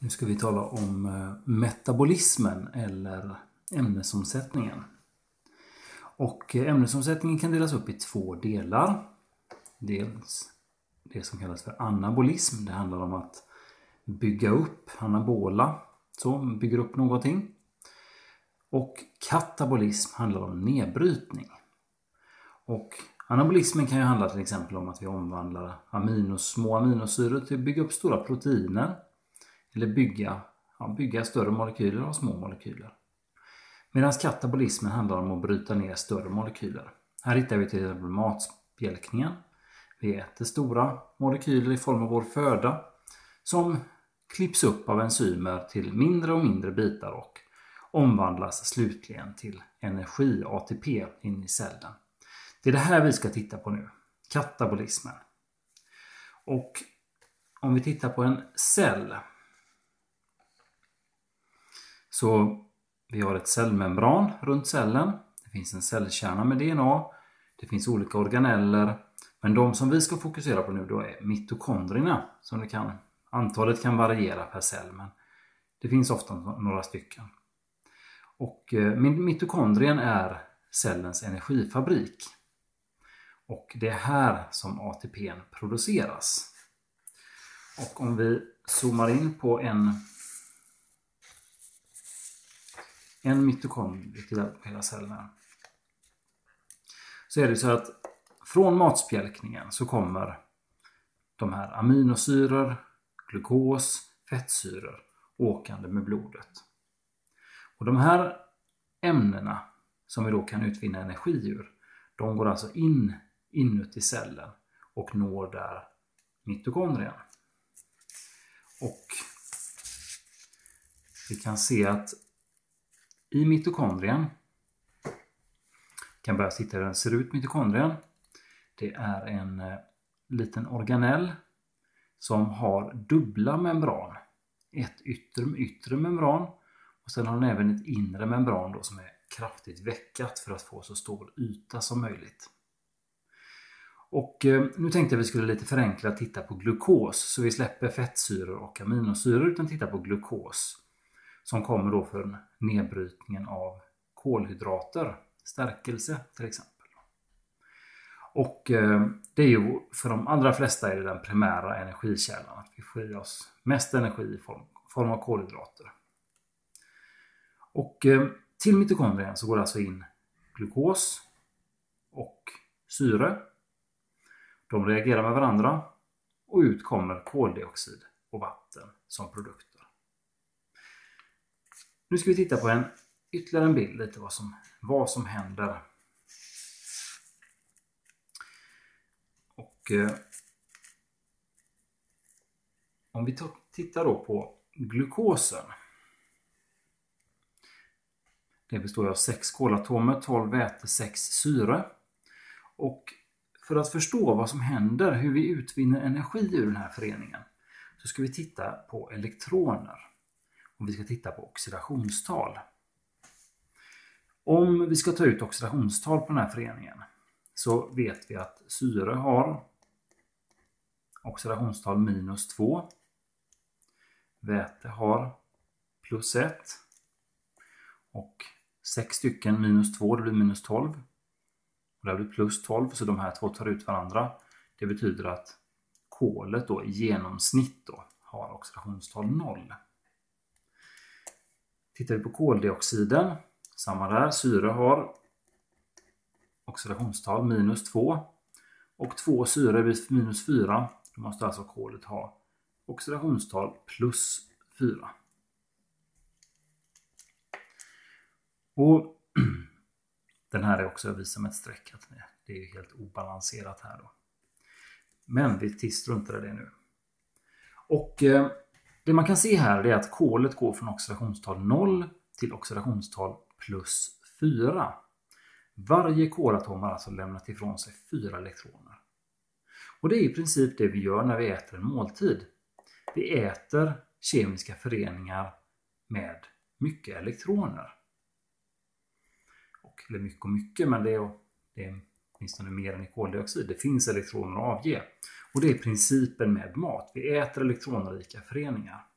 Nu ska vi tala om metabolismen eller ämnesomsättningen. Och ämnesomsättningen kan delas upp i två delar. Dels det som kallas för anabolism. Det handlar om att bygga upp, anabola, så bygger upp någonting. Och katabolism handlar om nedbrytning. Och anabolismen kan ju handla till exempel om att vi omvandlar små aminosyror till att bygga upp stora proteiner. Eller bygga större molekyler av små molekyler. Medan katabolismen handlar om att bryta ner större molekyler. Här hittar vi till exempel matspjälkningen. Vi äter stora molekyler i form av vår föda som klipps upp av enzymer till mindre och mindre bitar och omvandlas slutligen till energi, ATP, in i cellen. Det är det här vi ska titta på nu, katabolismen. Och om vi tittar på en cell, så vi har ett cellmembran runt cellen. Det finns en cellkärna med DNA. Det finns olika organeller. Men de som vi ska fokusera på nu då är mitokondrierna. Antalet kan variera per cell, men det finns ofta några stycken. Och mitokondrien är cellens energifabrik. Och det är här som ATP produceras. Och om vi zoomar in på en mitokondrie till hela cellen, så är det så att från matspjälkningen så kommer de här aminosyror, glukos, fettsyror åkande med blodet. Och de här ämnena som vi då kan utvinna energi ur, de går alltså inuti cellen och når där mitokondrien. Och vi kan se att i mitokondrien, kan börja titta hur den ser ut, mitokondrien. Det är en liten organell som har dubbla membran. Ett yttre membran och sen har den även ett inre membran då som är kraftigt vecket för att få så stor yta som möjligt. Och nu tänkte jag att vi skulle lite förenkla titta på glukos, så vi släpper fettsyror och aminosyror utan titta på glukos. Som kommer då för nedbrytningen av kolhydrater, stärkelse till exempel. Och det är ju för de allra flesta är det den primära energikällan. Att vi får i oss mest energi i form av kolhydrater. Och till mitokondrien så går det alltså in glukos och syre. De reagerar med varandra och ut kommer koldioxid och vatten som produkter. Nu ska vi titta på ytterligare en bild, lite vad som händer. Och om vi tittar då på glukosen. Det består av 6 kolatomer, 12 väte, 6 syre. Och för att förstå vad som händer, hur vi utvinner energi ur den här föreningen, så ska vi titta på elektroner. Och vi ska titta på oxidationstal. Om vi ska ta ut oxidationstal på den här föreningen, så vet vi att syre har oxidationstal -2. Väte har +1. Och 6 stycken -2, det blir -12. Och det blir +12, så de här två tar ut varandra. Det betyder att kolet då i genomsnitt då har oxidationstal 0. Tittar vi på koldioxiden, samma där, syre har oxidationstal -2 och 2 syre blir -4. Då måste alltså kolet ha oxidationstal +4. Och den här är också visad med ett streck, att det är helt obalanserat här då. Men vi struntar i det nu. Och det man kan se här är att kolet går från oxidationstal 0 till oxidationstal +4. Varje kolatom har alltså lämnat ifrån sig 4 elektroner. Och det är i princip det vi gör när vi äter en måltid. Vi äter kemiska föreningar med mycket elektroner. Eller mycket, men det är åtminstone mer än i koldioxid. Det finns elektroner att avge. Och det är principen med mat. Vi äter elektronrika föreningar.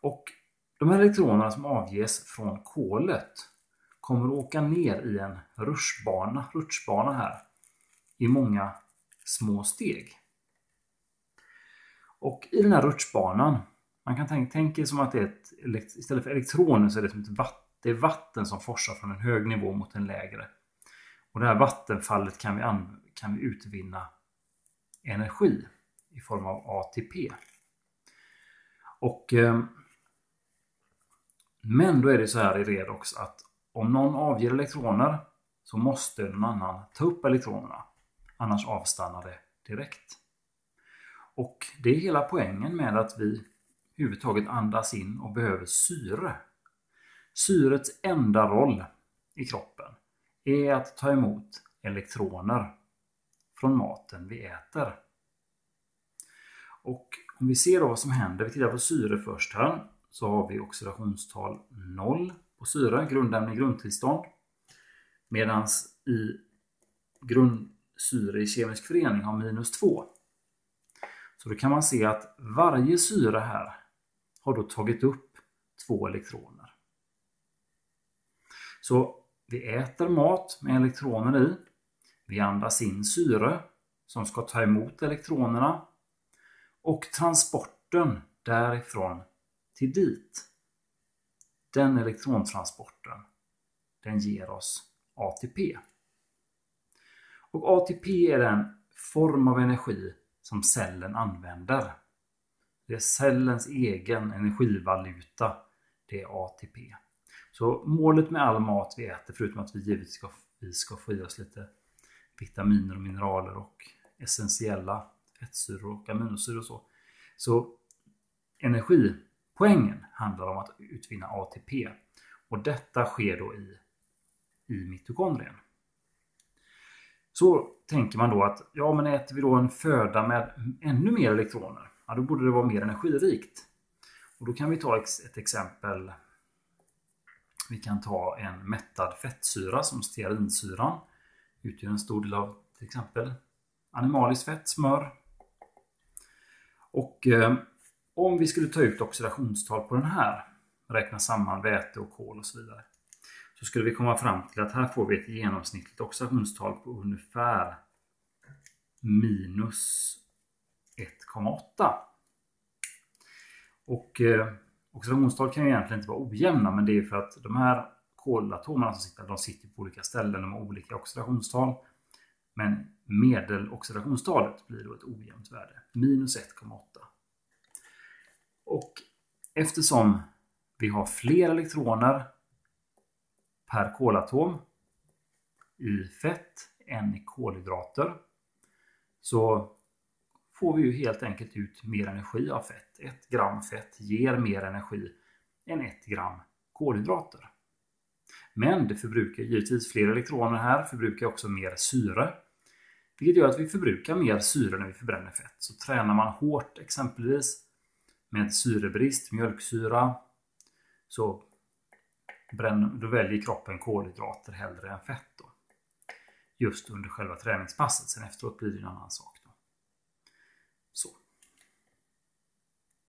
Och de här elektronerna som avges från kolet kommer att åka ner i en rutschbana här i många små steg. Och i den här rutschbanan, man kan tänka som att det är istället för elektroner så är det som det är vatten som forsar från en hög nivå mot en lägre. Och det här vattenfallet kan vi utvinna energi i form av ATP. Men då är det så här i redox att om någon avger elektroner så måste någon annan ta upp elektronerna. Annars avstannar det direkt. Och det är hela poängen med att vi överhuvudtaget andas in och behöver syre. Syrets enda roll i kroppen är att ta emot elektroner från maten vi äter. Och om vi ser då vad som händer, vi tittar på syre först här, så har vi oxidationstal 0 på syre, grundämne i grundtillstånd. Medan i grundsyre i kemisk förening har -2. Så då kan man se att varje syre här har då tagit upp 2 elektroner. Så vi äter mat med elektroner i. Vi andas in syre som ska ta emot elektronerna. Och transporten därifrån till dit, den elektrontransporten, den ger oss ATP. Och ATP är den form av energi som cellen använder. Det är cellens egen energivaluta, det är ATP. Så målet med all mat vi äter, förutom att vi givetvis ska få i oss lite vitaminer och mineraler och essentiella fettsyror och aminosyror och så energipoängen handlar om att utvinna ATP. Och detta sker då i mitokondrien. Så tänker man då att men äter vi då en föda med ännu mer elektroner, då borde det vara mer energirikt. Och då kan vi ta ett exempel. Vi kan ta en mättad fettsyra som stearinsyran. Utgör en stor del av till exempel animaliskt fett, smör. Och om vi skulle ta ut oxidationstal på den här, räkna samman väte och kol och så vidare, så skulle vi komma fram till att här får vi ett genomsnittligt oxidationstal på ungefär -1,8. Och oxidationstal kan ju egentligen inte vara ojämna, men det är för att de här kolatomerna som sitter på olika ställen, de har olika oxidationstal. Men medeloxidationstalet blir då ett ojämnt värde, -1,8. Och eftersom vi har fler elektroner per kolatom i fett än i kolhydrater, så får vi ju helt enkelt ut mer energi av fett. 1 gram fett ger mer energi än 1 gram kolhydrater. Men det förbrukar givetvis fler elektroner här, förbrukar också mer syre. Vilket gör att vi förbrukar mer syre när vi förbränner fett. Så tränar man hårt exempelvis med syrebrist, mjölksyra, så då väljer kroppen kolhydrater hellre än fett då. Just under själva träningspasset. Sen efteråt blir det en annan sak.